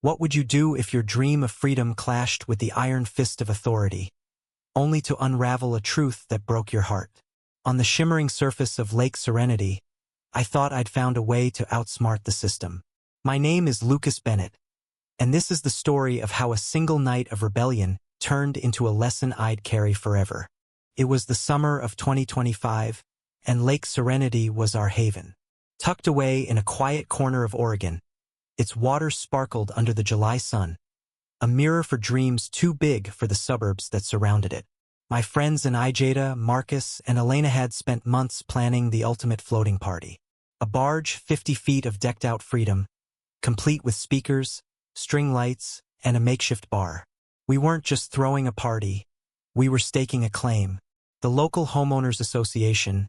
What would you do if your dream of freedom clashed with the iron fist of authority, only to unravel a truth that broke your heart? On the shimmering surface of Lake Serenity, I thought I'd found a way to outsmart the system. My name is Lucas Bennett, and this is the story of how a single night of rebellion turned into a lesson I'd carry forever. It was the summer of 2025, and Lake Serenity was our haven. Tucked away in a quiet corner of Oregon, its waters sparkled under the July sun, a mirror for dreams too big for the suburbs that surrounded it. My friends and I, Jada, Marcus, and Elena, had spent months planning the ultimate floating party. A barge 50 feet of decked-out freedom, complete with speakers, string lights, and a makeshift bar. We weren't just throwing a party, we were staking a claim. The local homeowners association,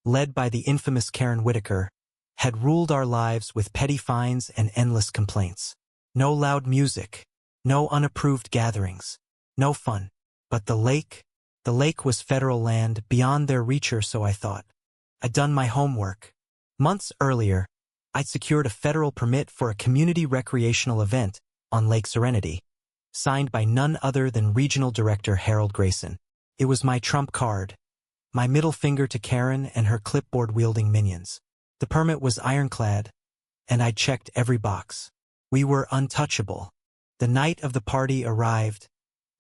led by the infamous Karen Whitaker, had ruled our lives with petty fines and endless complaints. No loud music, no unapproved gatherings, no fun. But the lake was federal land beyond their reach, or so I thought. I'd done my homework. Months earlier, I'd secured a federal permit for a community recreational event on Lake Serenity, signed by none other than Regional Director Harold Grayson. It was my trump card, my middle finger to Karen and her clipboard-wielding minions. The permit was ironclad, and I checked every box. We were untouchable. The night of the party arrived,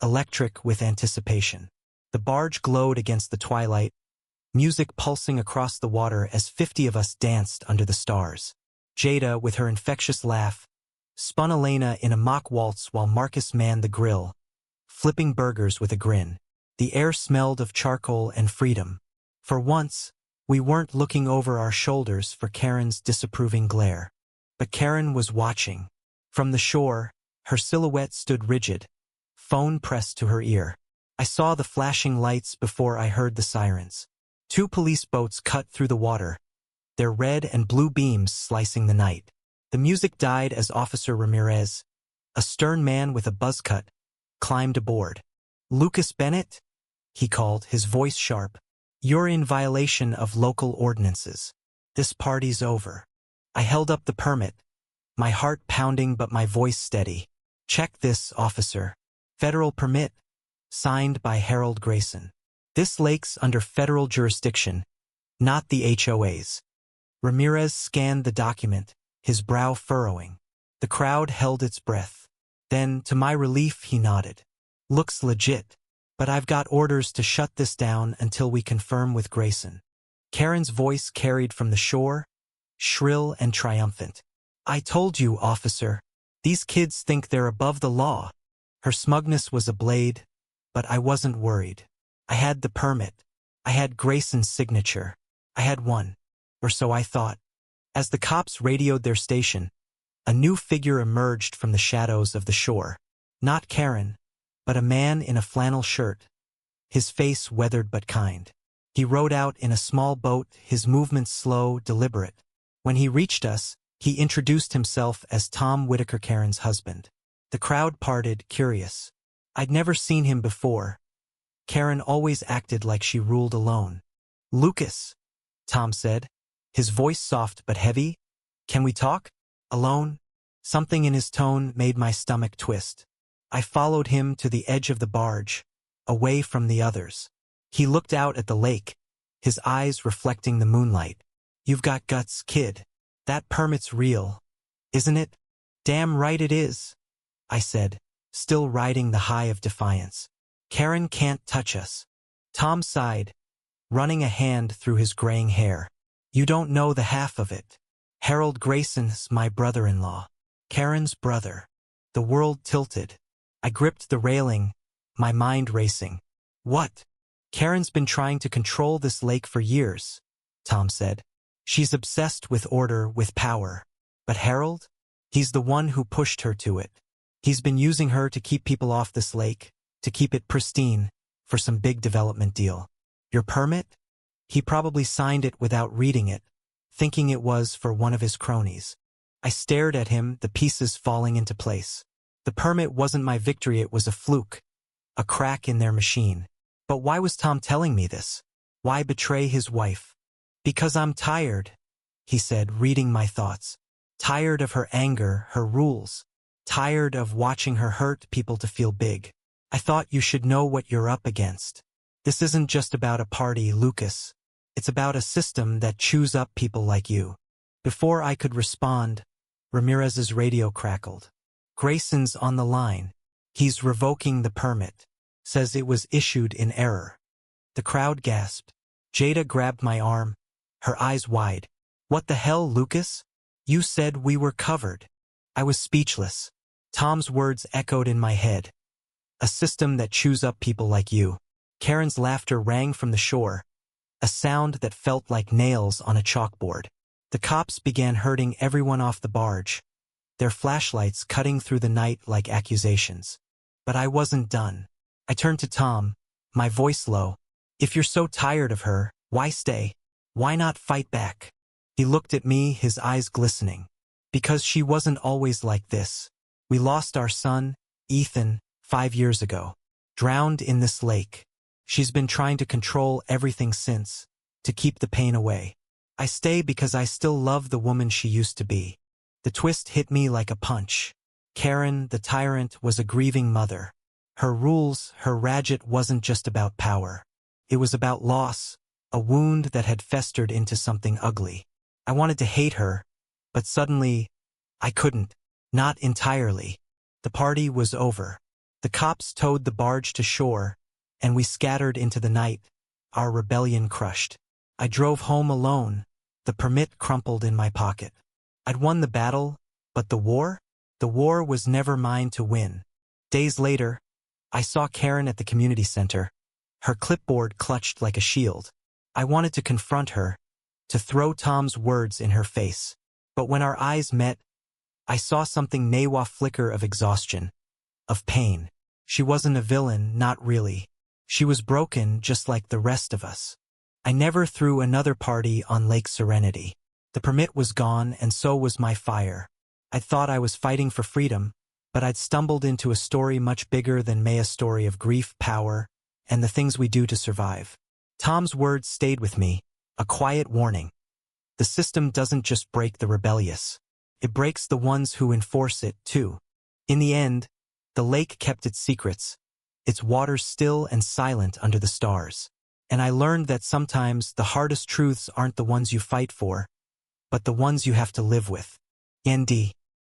electric with anticipation. The barge glowed against the twilight, music pulsing across the water as 50 of us danced under the stars. Jada, with her infectious laugh, spun Elena in a mock waltz while Marcus manned the grill, flipping burgers with a grin. The air smelled of charcoal and freedom. For once, we weren't looking over our shoulders for Karen's disapproving glare. But Karen was watching. From the shore, her silhouette stood rigid, phone pressed to her ear. I saw the flashing lights before I heard the sirens. 2 police boats cut through the water, their red and blue beams slicing the night. The music died as Officer Ramirez, a stern man with a buzz cut, climbed aboard. "Lucas Bennett?" he called, his voice sharp. "You're in violation of local ordinances. This party's over." I held up the permit, my heart pounding but my voice steady. "Check this, officer. Federal permit, signed by Harold Grayson. This lake's under federal jurisdiction, not the HOA's." Ramirez scanned the document, his brow furrowing. The crowd held its breath. Then, to my relief, he nodded. "Looks legit. But I've got orders to shut this down until we confirm with Grayson." Karen's voice carried from the shore, shrill and triumphant. "I told you, officer. These kids think they're above the law." Her smugness was a blade, but I wasn't worried. I had the permit. I had Grayson's signature. I had one, or so I thought. As the cops radioed their station, a new figure emerged from the shadows of the shore. Not Karen, but a man in a flannel shirt, his face weathered but kind. He rowed out in a small boat, his movements slow, deliberate. When he reached us, he introduced himself as Tom Whitaker, Karen's husband. The crowd parted, curious. I'd never seen him before. Karen always acted like she ruled alone. "Lucas," Tom said, his voice soft but heavy. "Can we talk? Alone?" Something in his tone made my stomach twist. I followed him to the edge of the barge, away from the others. He looked out at the lake, his eyes reflecting the moonlight. "You've got guts, kid. That permit's real, isn't it?" "Damn right it is," I said, still riding the high of defiance. "Karen can't touch us." Tom sighed, running a hand through his graying hair. "You don't know the half of it. Harold Grayson's my brother-in-law." Karen's brother. The world tilted. I gripped the railing, my mind racing. "What?" "Karen's been trying to control this lake for years," Tom said. "She's obsessed with order, with power. But Harold? He's the one who pushed her to it. He's been using her to keep people off this lake, to keep it pristine, for some big development deal." "Your permit?" He probably signed it without reading it, thinking it was for one of his cronies. I stared at him, the pieces falling into place. The permit wasn't my victory, it was a fluke, a crack in their machine. But why was Tom telling me this? Why betray his wife? "Because I'm tired," he said, reading my thoughts. "Tired of her anger, her rules. tired of watching her hurt people to feel big. I thought you should know what you're up against. This isn't just about a party, Lucas. It's about a system that chews up people like you. Before I could respond, Ramirez's radio crackled. Grayson's on the line. He's revoking the permit. Says it was issued in error. The crowd gasped. Jada grabbed my arm, her eyes wide. What the hell, Lucas? You said we were covered. I was speechless. Tom's words echoed in my head. A system that chews up people like you. Karen's laughter rang from the shore, a sound that felt like nails on a chalkboard. The cops began herding everyone off the barge, their flashlights cutting through the night like accusations. But I wasn't done. I turned to Tom, my voice low. If you're so tired of her, why stay? Why not fight back? He looked at me, his eyes glistening. Because she wasn't always like this. We lost our son, Ethan, 5 years ago. Drowned in this lake. She's been trying to control everything since, to keep the pain away. I stay because I still love the woman she used to be. The twist hit me like a punch. Karen, the tyrant, was a grieving mother. Her rules, her ratchet wasn't just about power. It was about loss, a wound that had festered into something ugly. I wanted to hate her, but suddenly, I couldn't. Not entirely. The party was over. The cops towed the barge to shore, and we scattered into the night, our rebellion crushed. I drove home alone, the permit crumpled in my pocket. I'd won the battle, but the war? The war was never mine to win. Days later, I saw Karen at the community center, her clipboard clutched like a shield. I wanted to confront her, to throw Tom's words in her face. But when our eyes met, I saw something nawa flicker of exhaustion, of pain. She wasn't a villain, not really. She was broken just like the rest of us. I never threw another party on Lake Serenity. The permit was gone and so was my fire. I thought I was fighting for freedom, but I'd stumbled into a story much bigger than Maya's story of grief, power, and the things we do to survive. Tom's words stayed with me, a quiet warning. The system doesn't just break the rebellious. It breaks the ones who enforce it, too. In the end, the lake kept its secrets, its waters still and silent under the stars. And I learned that sometimes the hardest truths aren't the ones you fight for, but the ones you have to live with. ND.